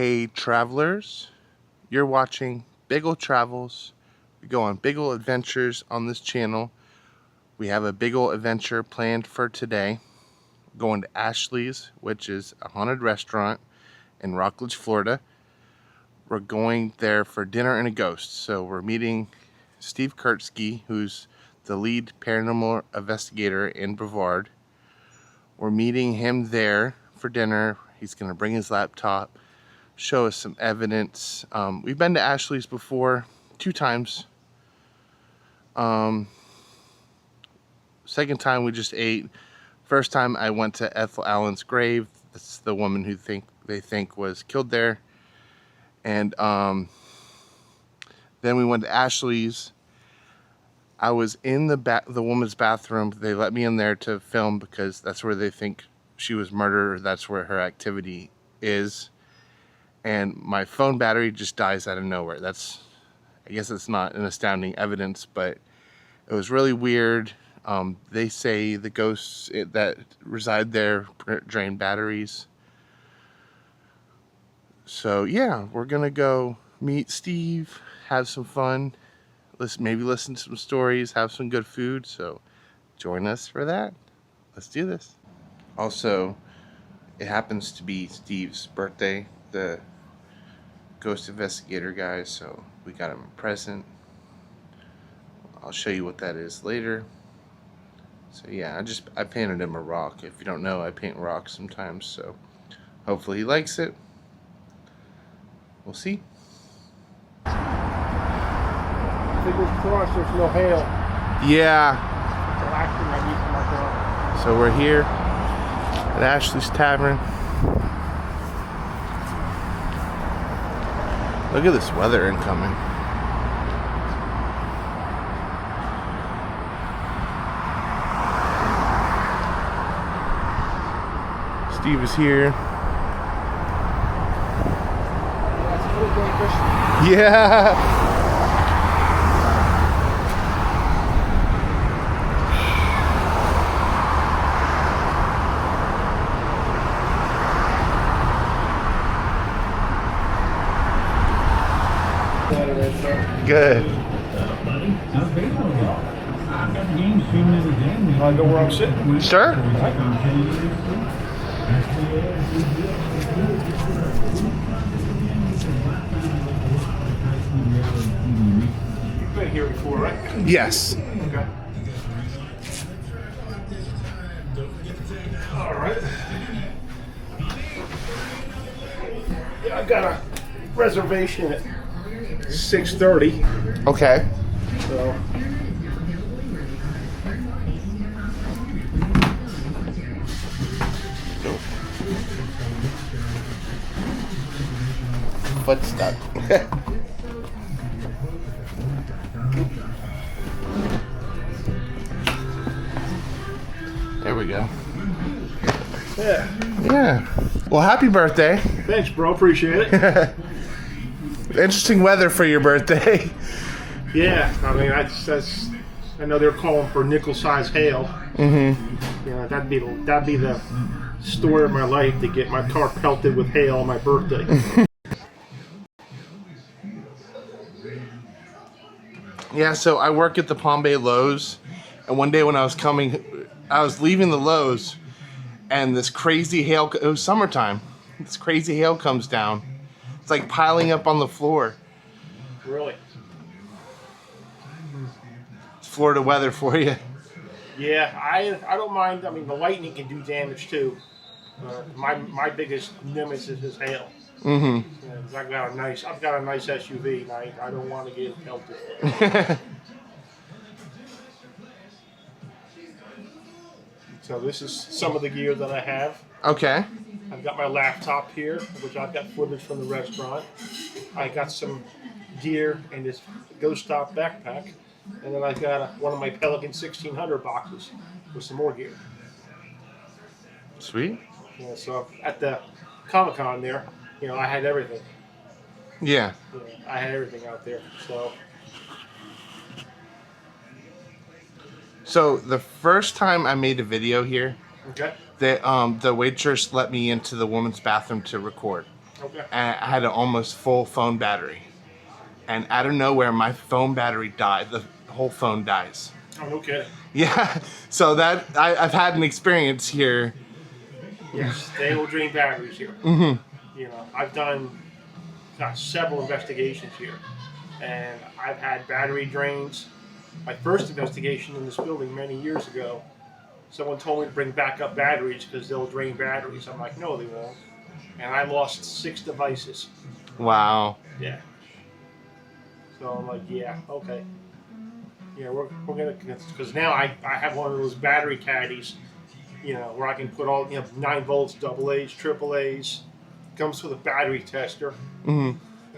Hey travelers, you're watching Bigle Travels. We go on Bigle adventures on this channel. We have a Bigle adventure planned for today. Going to Ashley's, which is a haunted restaurant in Rockledge, Florida. We're going there for dinner and a ghost. So we're meeting Steve Kurtzke, who's the lead paranormal investigator in Brevard. We're meeting him there for dinner. He's going to bring his laptop, show us some evidence. We've been to Ashley's before, 2 times. Second time we just ate. First time I went to Ethel Allen's grave. That's the woman who they think was killed there. And then we went to Ashley's. I was in the woman's bathroom. They let me in there to film because that's where they think she was murdered. That's where her activity is. And my phone battery just dies out of nowhere. I guess it's not an astounding evidence, but it was really weird. They say the ghosts that reside there drain batteries. So yeah, we're gonna go meet Steve, have some fun, maybe listen to some stories, have some good food. So join us for that. Let's do this. Also, it happens to be Steve's birthday, the ghost investigator guy, so we got him a present. I'll show you what that is later. So yeah, I painted him a rock. If you don't know, I paint rocks sometimes, so hopefully he likes it. We'll see. Fingers crossed there's no hail. Yeah. Relaxing, I need my dog. So we're here at Ashley's Tavern. Look at this weather incoming. Steve is here. Yeah. Good. I know where I'm sitting. Sure. You've been here before, right? Yes. Okay. All right. Yeah, I got a reservation at 6:30. Okay. So. Foot stuck. There we go. Yeah. Yeah. Well, happy birthday. Thanks, bro. Appreciate it. Interesting weather for your birthday. Yeah. I mean, that's. I know they're calling for nickel-sized hail. Mm-hmm. You know, that'd be the story of my life, to get my car pelted with hail on my birthday. Yeah, so I work at the Palm Bay Lowe's, and one day when I was leaving the Lowe's, and this crazy hail, it was summertime, this crazy hail comes down. It's like piling up on the floor. Really? It's Florida weather for you. Yeah, I don't mind. I mean, the lightning can do damage too. My biggest nemesis is hail. Mm-hmm. Yeah, I've got a nice SUV, and I don't want to get pelted. So this is some of the gear that I have. Okay. I've got my laptop here, which I've got footage from the restaurant. I got some gear in this Ghost Stop backpack, and then I've got one of my Pelican 1600 boxes with some more gear. Sweet. Yeah, so at the Comic-Con there, you know, I had everything. Yeah. I had everything out there. So the first time I made a video here, Okay. the waitress let me into the woman's bathroom to record. Okay. and I had an almost full phone battery. And out of nowhere, my phone battery died. The whole phone dies. Oh, no kidding. Yeah, so I've had an experience here. Yes, they will drain batteries here. You know, I've done several investigations here, and I've had battery drains. My first investigation in this building many years ago, someone told me to bring backup batteries because they'll drain batteries. I'm like, no, they won't. And I lost 6 devices. Wow. Yeah. So I'm like, yeah, okay. Yeah, we're gonna, because now I have one of those battery caddies, you know, where I can put all, 9 volts, double A's, triple A's. Comes with a battery tester. Hmm.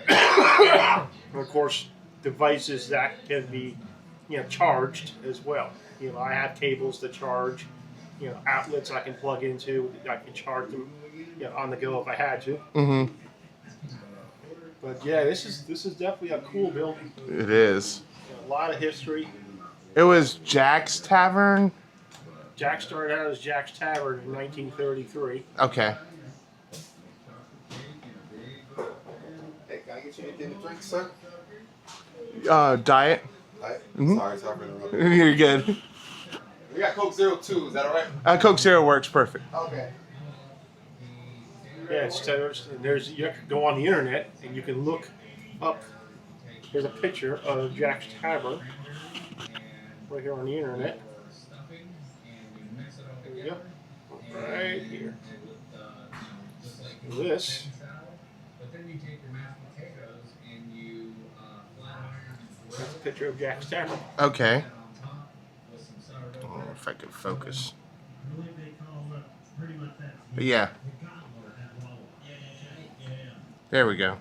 And of course, devices that can be, charged as well. You know, I have cables to charge, outlets I can plug into. I can charge them, on the go if I had to. Hmm. But yeah, this is definitely a cool building. It is. A lot of history. It was Jack's Tavern. Jack started out as Jack's Tavern in 1933. Okay. Hey, can I get you anything to drink, sir? Diet. Right? Mhm. Sorry for interrupting. You're good. We got Coke Zero 2, is that alright? Coke Zero works perfect. Okay. Yeah, there's you have to go on the internet and you can look up. There's a picture of Jack's Tavern right here on the internet. There we go. Right here. This. That's a picture of Jack's Tavern. Okay. Oh, if I could focus. But yeah. There we go.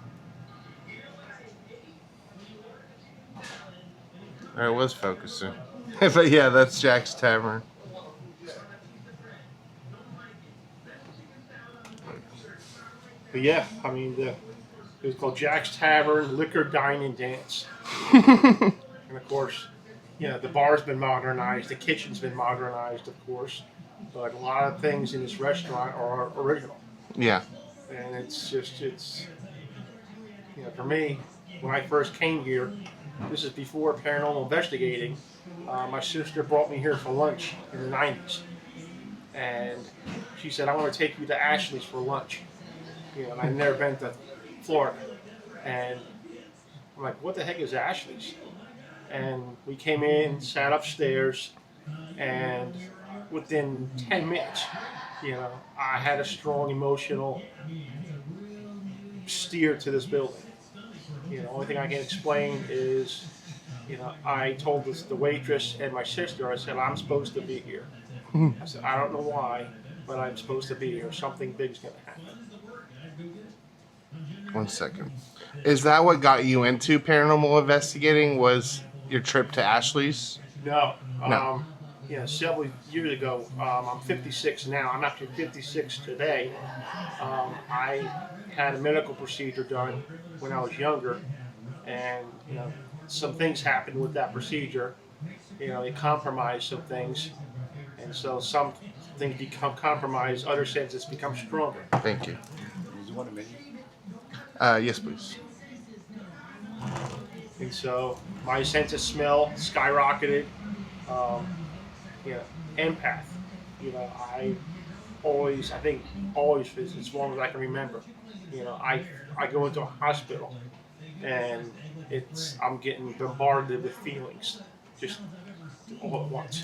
I was focusing. But yeah, that's Jack's Tavern. But yeah, I mean, it was called Jack's Tavern, Liquor, Dine, and Dance. And of course, the bar's been modernized, the kitchen's been modernized, of course. But a lot of things in this restaurant are original. Yeah. And it's for me, when I first came here, this is before paranormal investigating. My sister brought me here for lunch in the 90s. And she said, I want to take you to Ashley's for lunch. And I've never been to Florida. And I'm like, what the heck is Ashley's? And we came in, sat upstairs, and within 10 minutes, I had a strong emotional steer to this building. The only thing I can explain is, I told the waitress and my sister, I said, I'm supposed to be here. I said, I don't know why, but I'm supposed to be here. Something big's going to happen. 1 second. Is that what got you into paranormal investigating? Was your trip to Ashley's? No. No. Several years ago, I'm 56 now. I'm actually 56 today. I had a medical procedure done when I was younger, and some things happened with that procedure. It compromised some things, and so some things become compromised. Other senses become stronger. Thank you. Did you want a menu? Yes, please. And so my sense of smell skyrocketed. Empath. I think always as long as I can remember. I go into a hospital and I'm getting bombarded with feelings just all at once.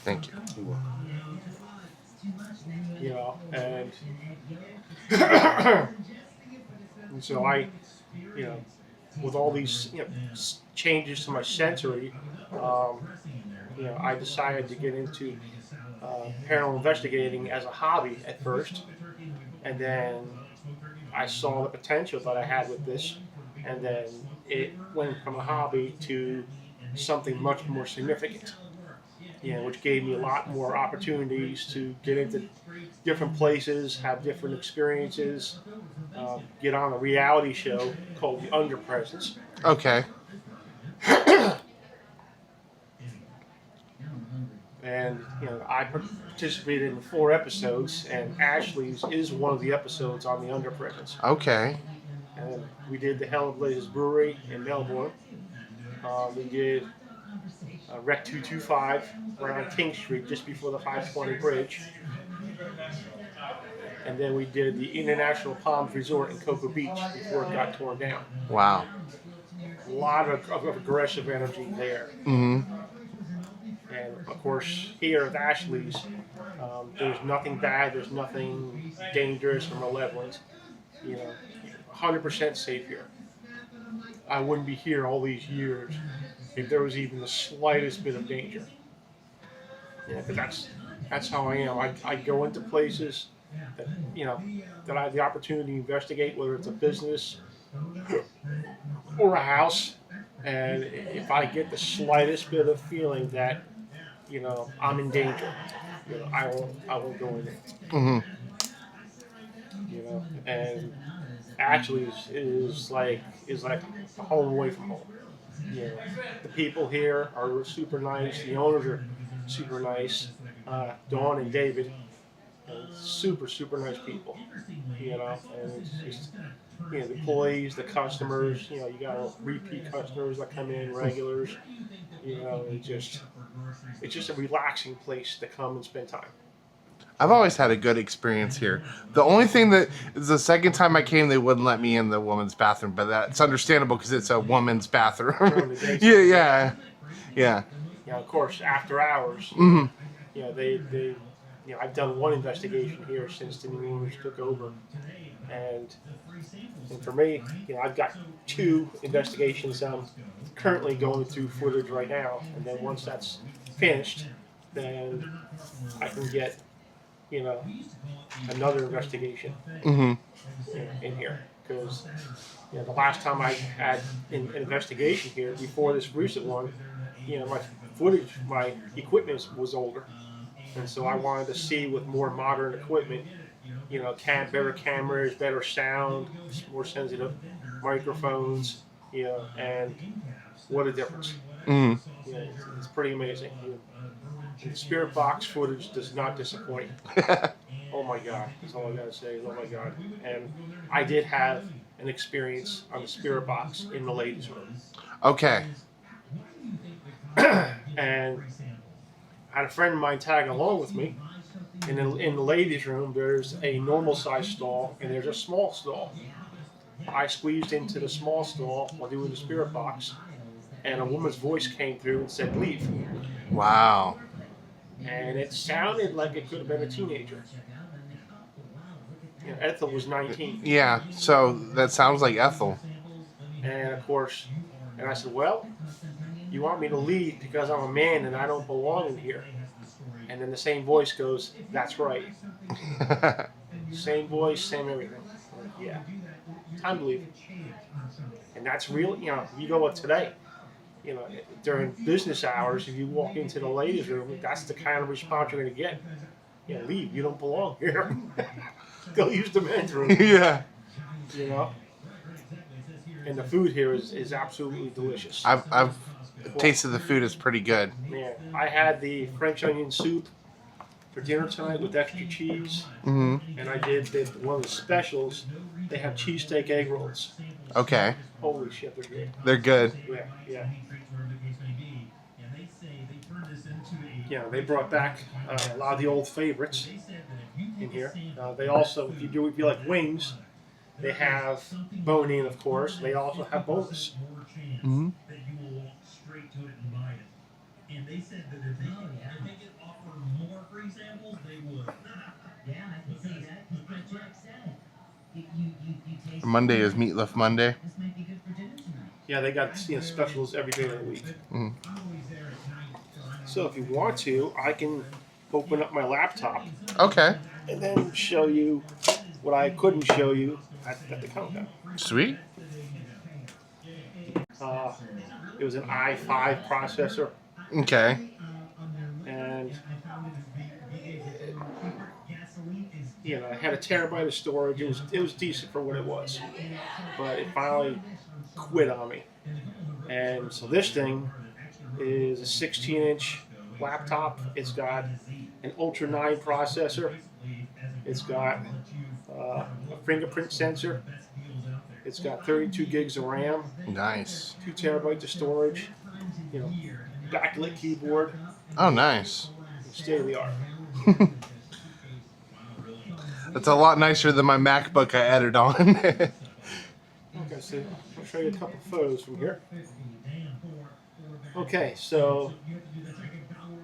Thank you. And and so I, with all these changes to my sensory, I decided to get into paranormal investigating as a hobby at first, and then I saw the potential that I had with this, and then it went from a hobby to something much more significant, which gave me a lot more opportunities to get into different places, have different experiences, get on a reality show called The Underpresence. Okay. And I participated in 4 episodes, and Ashley's is one of the episodes on the Under Prisons. Okay. And we did the Hell and Blazes Brewery in Melbourne. We did Rec 225 right on King Street, just before the 520 bridge. And then we did the International Palms Resort in Cocoa Beach before it got torn down. Wow. A lot of aggressive energy there. Mm-hmm. And of course, here at Ashley's, there's nothing bad, there's nothing dangerous or malevolent. 100% safe here. I wouldn't be here all these years if there was even the slightest bit of danger. Because that's how I am. I go into places that that I have the opportunity to investigate, whether it's a business or a house, and if I get the slightest bit of feeling that I'm in danger, I won't go in there. Mm-hmm. And actually is like a home away from home. The people here are super nice. The owners are super nice. Dawn and David, super nice people. And it's just the employees, the customers. You got repeat customers that come in, regulars. It's just a relaxing place to come and spend time. I've always had a good experience here. The only thing that is the second time I came, they wouldn't let me in the woman's bathroom, but that's understandable because it's a woman's bathroom. Yeah. Of course, after hours. Mm-hmm. They I've done one investigation here since the new owners took over, and for me, I've got 2 investigations I'm currently going through footage right now, and then once that's finished, then I can get another investigation in here, because the last time I had an investigation here before this recent one, my equipment was older, and so I wanted to see with more modern equipment, better cameras, better sound, more sensitive microphones, and what a difference. Mm-hmm. It's pretty amazing. The Spirit Box footage does not disappoint. Oh my God, that's all I gotta say is oh my God. And I did have an experience on the Spirit Box in the ladies' room. Okay. And I had a friend of mine tag along with me. And in the ladies' room, there's a normal size stall and there's a small stall. I squeezed into the small stall while doing the Spirit Box, and a woman's voice came through and said, "Leave." Wow. And it sounded like it could have been a teenager. Ethel was 19. Yeah, so that sounds like Ethel. And of course, and I said, "Well, you want me to leave because I'm a man and I don't belong in here?" And then the same voice goes, "That's right." Same voice, same everything. Yeah. Time to leave. And that's real, you go with today. During business hours, if you walk into the ladies' room, that's the kind of response you're going to get. Leave. You don't belong here. Go use the men's room. Yeah. And the food here is absolutely delicious. I've tasted the food. Is pretty good. Yeah. I had the French onion soup for dinner tonight with extra cheese. Mm-hmm. And I did one of the specials. They have cheesesteak egg rolls. Okay. Holy shit, they're good. They're good. Yeah. They brought back a lot of the old favorites in here. They also, if you like wings, they have bone-in, of course. They also have boneless. Mm-hmm. Monday is Meatloaf Monday. Yeah, they got specials every day of the week. Mm-hmm. So if you want to, I can open up my laptop. Okay. And then show you what I couldn't show you at the countdown. Sweet. It was an i5 processor. Okay. And I had a terabyte of storage. It was decent for what it was, but it finally quit on me. And so this thing is a 16-inch laptop. It's got an Ultra 9 processor. It's got a fingerprint sensor. It's got 32 gigs of RAM, Nice. 2 terabytes of storage, backlit keyboard, Oh, nice. state of the art. That's a lot nicer than my MacBook I added on. Okay, so I'll show you a couple photos from here. Okay, so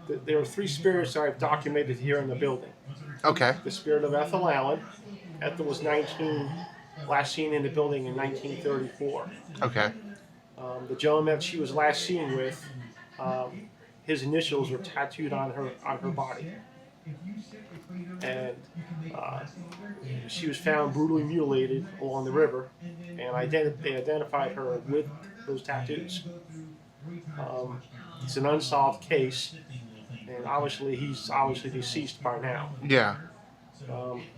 there are 3 spirits I've documented here in the building. Okay. The spirit of Ethel Allen. Ethel was 19, last seen in the building in 1934. Okay. The gentleman that she was last seen with, his initials were tattooed on her body, and she was found brutally mutilated along the river, and they identified her with those tattoos. It's an unsolved case, and he's obviously deceased by now. Yeah.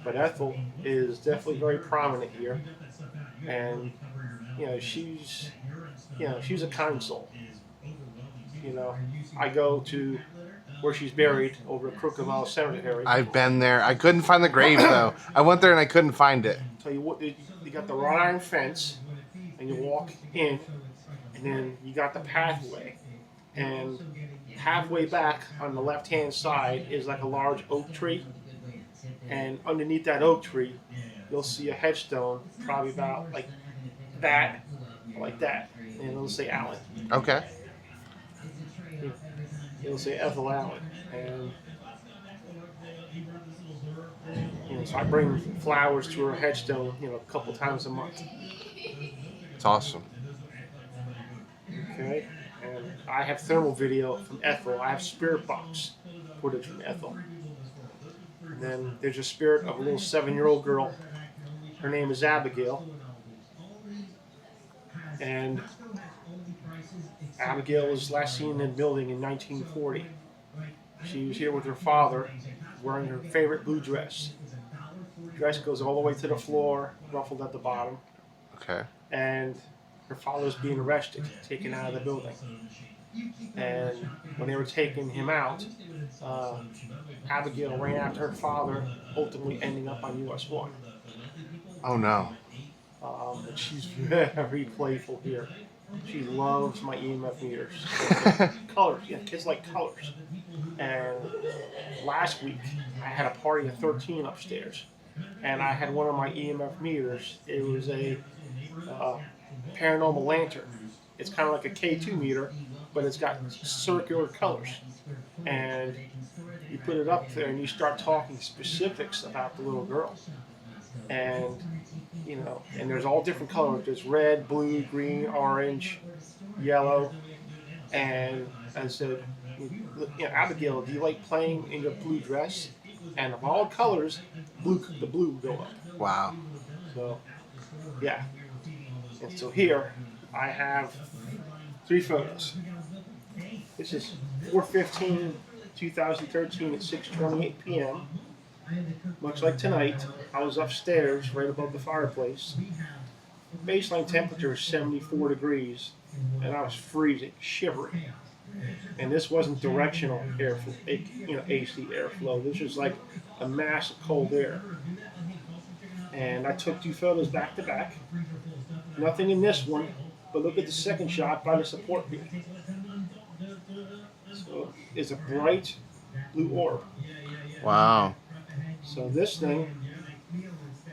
But Ethel is definitely very prominent here, and she's a kind soul. I go to where she's buried over at Crooked Mile Cemetery. I've been there. I couldn't find the grave though. I went there and I couldn't find it. Tell you what, you got the wrought iron fence, and you walk in, and then you got the pathway, and halfway back on the left-hand side is like a large oak tree, and underneath that oak tree, you'll see a headstone, probably about like that, and it'll say Allen. Okay. It'll say Ethel Allen, and so I bring flowers to her headstone, a couple times a month. It's awesome. Okay, and I have thermal video from Ethel. I have spirit box footage from Ethel. And then there's a spirit of a little 7-year-old girl. Her name is Abigail, and Abigail was last seen in the building in 1940. She was here with her father, wearing her favorite blue dress. The dress goes all the way to the floor, ruffled at the bottom. Okay. And her father's being arrested, taken out of the building. And when they were taking him out, Abigail ran after her father, ultimately ending up on US 1. Oh no. And she's very playful here. She loves my EMF meters. Colors, kids like colors. And last week, I had a party of 13 upstairs, and I had one of my EMF meters. It was a Paranormal lantern. It's kind of like a K2 meter, but it's got circular colors. And you put it up there, and you start talking specifics about the little girl. And and there's all different colors. There's red, blue, green, orange, yellow. And I said, Abigail, do you like playing in your blue dress? And of all colors, the blue would go up. Wow. So, yeah. And so here, I have 3 photos. This is 4/15/2013 at 6:28 p.m. Much like tonight, I was upstairs right above the fireplace. Baseline temperature is 74 degrees, and I was freezing, shivering. And this wasn't directional airflow, AC airflow. This was like a mass of cold air. And I took 2 photos back to back. Nothing in this one, but look at the second shot by the support beam. So it's a bright blue orb. Wow. So this thing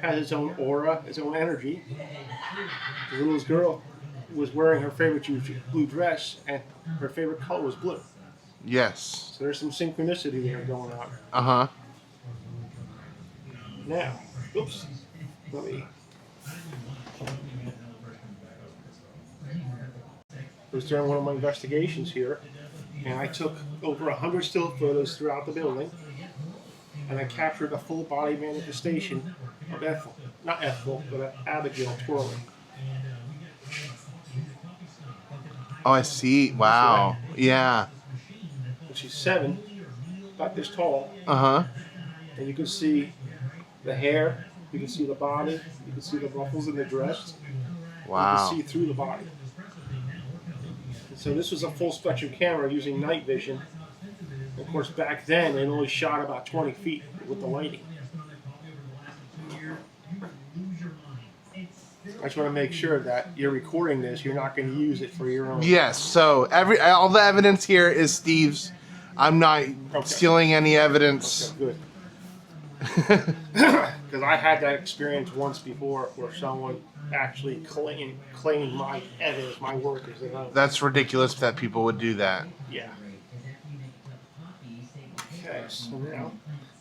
has its own aura, its own energy. The little girl was wearing her favorite blue dress, and her favorite color was blue. Yes. So there's some synchronicity there going on. Uh-huh. Now, oops, let me. I was during one of my investigations here, and I took over 100 still photos throughout the building, and I captured a full body manifestation of not Ethel, but Abigail twirling. Oh, I see. Wow. Yeah. And she's 7, about this tall, Uh-huh. and you can see the hair, you can see the body, you can see the ruffles in the dress. Wow. You can see through the body. And so this was a full spectrum camera using night vision, Of course, back then it only shot about 20 feet with the lighting. I just want to make sure that you're recording this. You're not going to use it for your own. Yes. So all the evidence here is Steve's. I'm not stealing any evidence. Okay, good. Because I had that experience once before where someone actually claimed my evidence, my work as their own. That's ridiculous that people would do that. Yeah. Okay, so now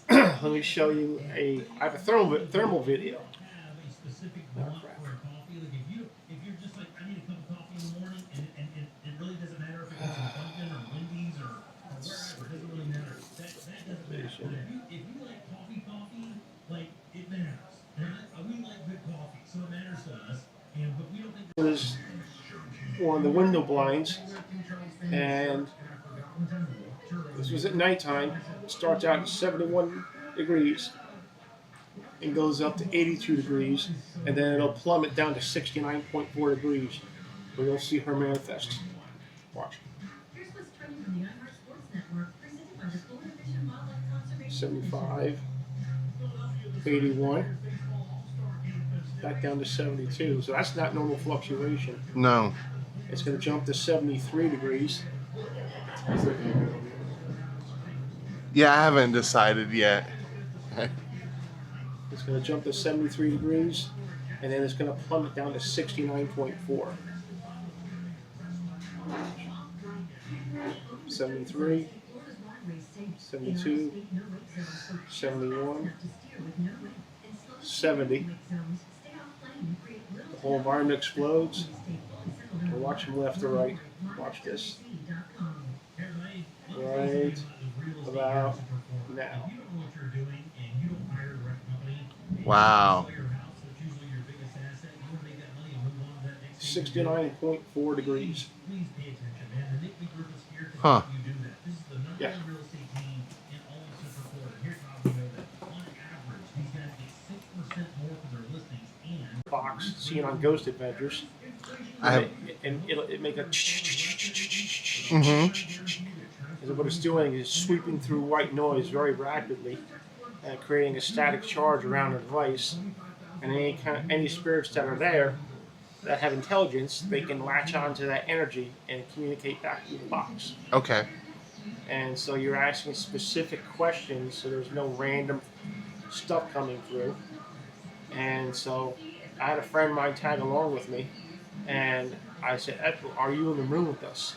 let me show you I have a thermal video. Oh, crap. Was one of the window blinds, and this was at nighttime. It starts out at 71 degrees and goes up to 82 degrees, and then it'll plummet down to 69.4 degrees, where you'll see her manifest. Watch. 75, 81, back down to 72. So that's not normal fluctuation. No. It's going to jump to 73 degrees. Yeah, I haven't decided yet. It's going to jump to 73 degrees, and then it's going to plummet down to 69.4. 73, 72, 71, 70. The whole environment explodes. We're watching left to right. Watch this. Right about now. Wow. 69.4 degrees. Huh. Yeah. Box seen on Ghost Adventures. And it make a. Because what it's doing is sweeping through white noise very rapidly, and creating a static charge around the device. And any spirits that are there that have intelligence, they can latch onto that energy and communicate back to the box. Okay. And so you're asking specific questions, so there's no random stuff coming through. And so I had a friend of mine tag along with me, and I said, Ethel, are you in the room with us?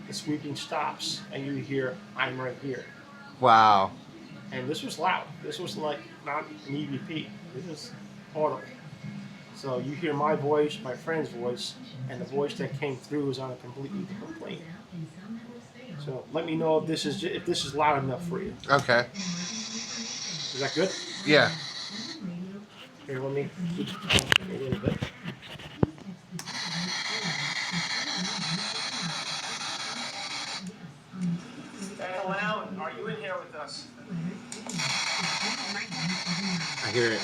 The sweeping stops, and you hear, I'm right here. Wow. And this was loud. This was like not an EVP. This was audible. So you hear my voice, my friend's voice, and the voice that came through is on a completely different plane. So let me know if this is loud enough for you. Okay. Is that good? Yeah. Here, let me a little bit. Hey, Alan, are you in here with us? I hear it.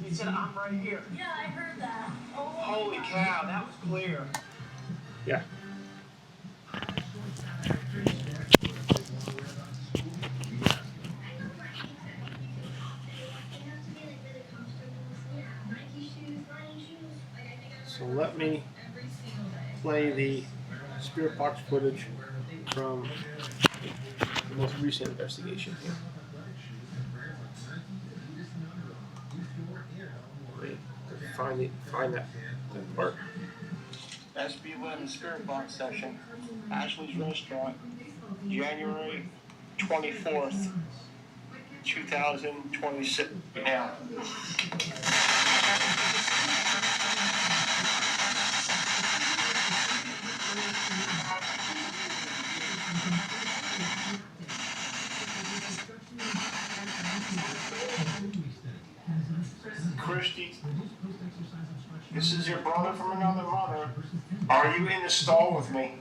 He said, I'm right here. Yeah, I heard that. Oh, Holy cow, that was clear. Yeah. So let me play the spirit box footage from the most recent investigation here. Find that part. SB11 Spirit Box Session, Ashley's Restaurant, January 24th, 2026. Now. Christy, this is your brother from another mother. Are you in the stall with me?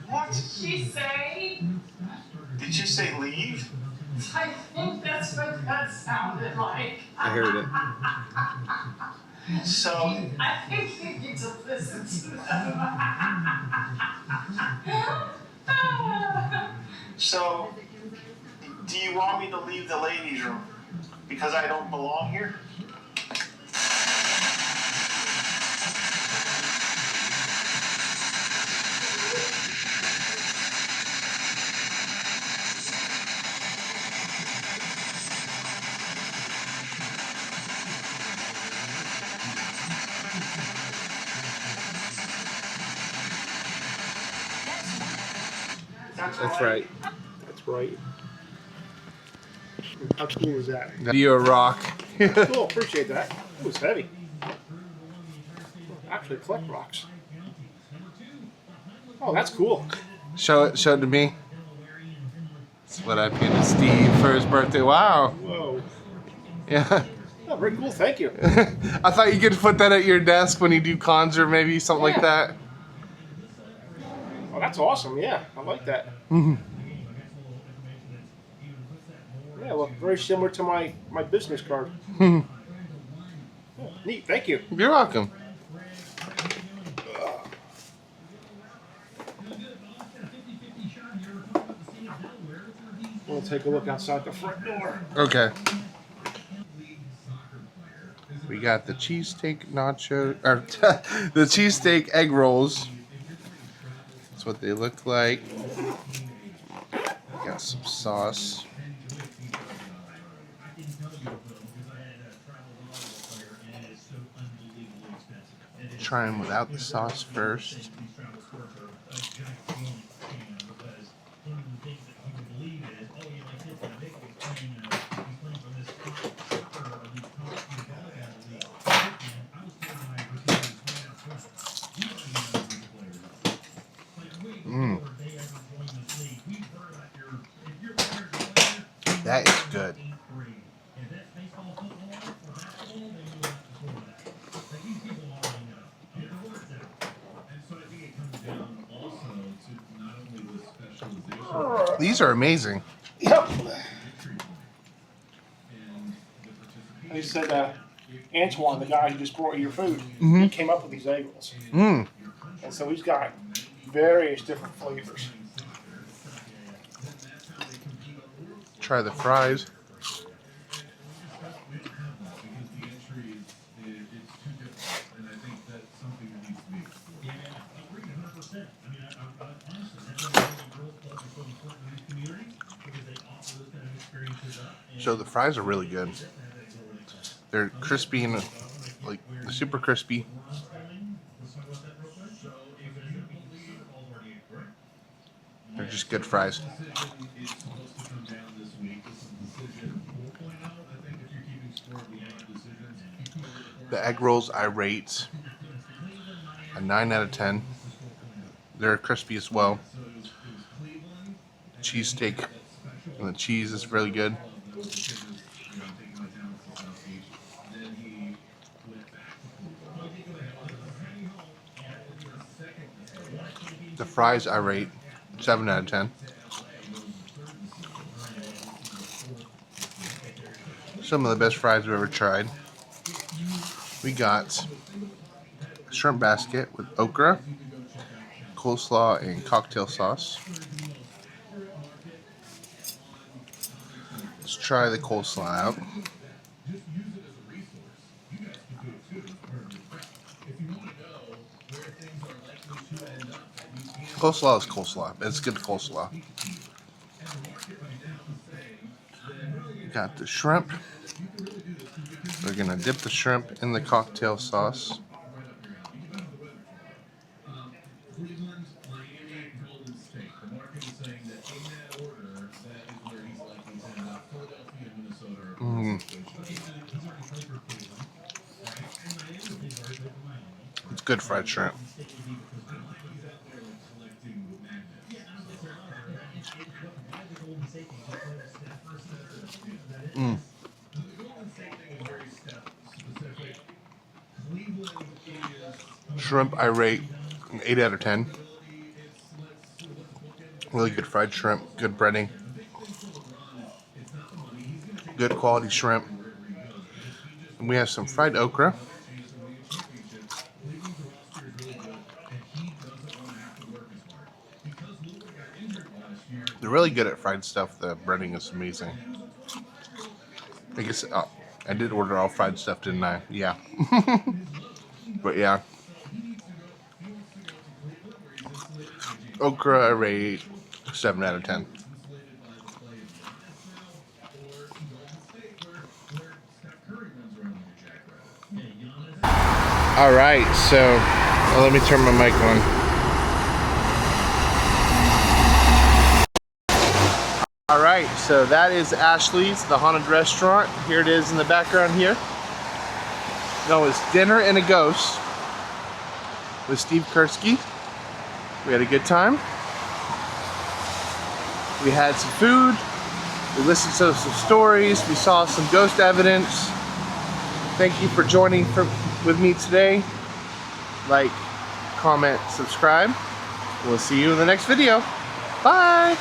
what did she say? Did she say leave? I think that's what that sounded like. I heard it. So, I think you need to listen to them. so, do you want me to leave the ladies' room because I don't belong here? That's right. That's right. How cool is that? You a rock. Cool, appreciate that. It was heavy. Actually, collect rocks. Oh, that's cool. Show it to me. That's what I paid to Steve for his birthday. Wow. Whoa. Yeah. Oh, very cool. Thank you. I thought you could put that at your desk when you do cons or maybe something like Yeah. that. Oh, that's awesome. Yeah, I like that. Yeah, look, very similar to my business card. Yeah, neat. Thank you. You're welcome. We'll take a look outside the front door. Okay. We got the cheesesteak nacho, or the cheesesteak egg rolls. That's what they look like. Got some sauce. Try them without the sauce first. That is good. These are amazing. Yep. They said Antoine, the guy who just brought you your food, he came up with these egg rolls. Mmm. And so he's got various different flavors. Try the fries. So the fries are really good. They're crispy and like super crispy. They're just good fries. The egg rolls I rate a 9 out of 10. They're crispy as well. Cheesesteak and the cheese is really good. The fries I rate 7 out of 10. Some of the best fries we've ever tried. We got a shrimp basket with okra, coleslaw, and cocktail sauce. Let's try the coleslaw out. Coleslaw is coleslaw. It's good coleslaw. Got the shrimp. We're gonna dip the shrimp in the cocktail sauce. It's good fried shrimp. Shrimp I rate an 8 out of 10. Really good fried shrimp, good breading, good quality shrimp. And we have some fried okra, They're really good at fried stuff. The breading is amazing. I guess I did order all fried stuff, didn't I? Yeah. But yeah. Okra, I rate 7 out of 10. All right, so let me turn my mic on. All right, so that is Ashley's, the haunted restaurant. Here it is in the background here. No, it's Dinner and a Ghost with Steve Kurtzke. We had a good time. We had some food. We listened to some stories. We saw some ghost evidence. Thank you for joining with me today. Like, comment, subscribe. We'll see you in the next video. Bye.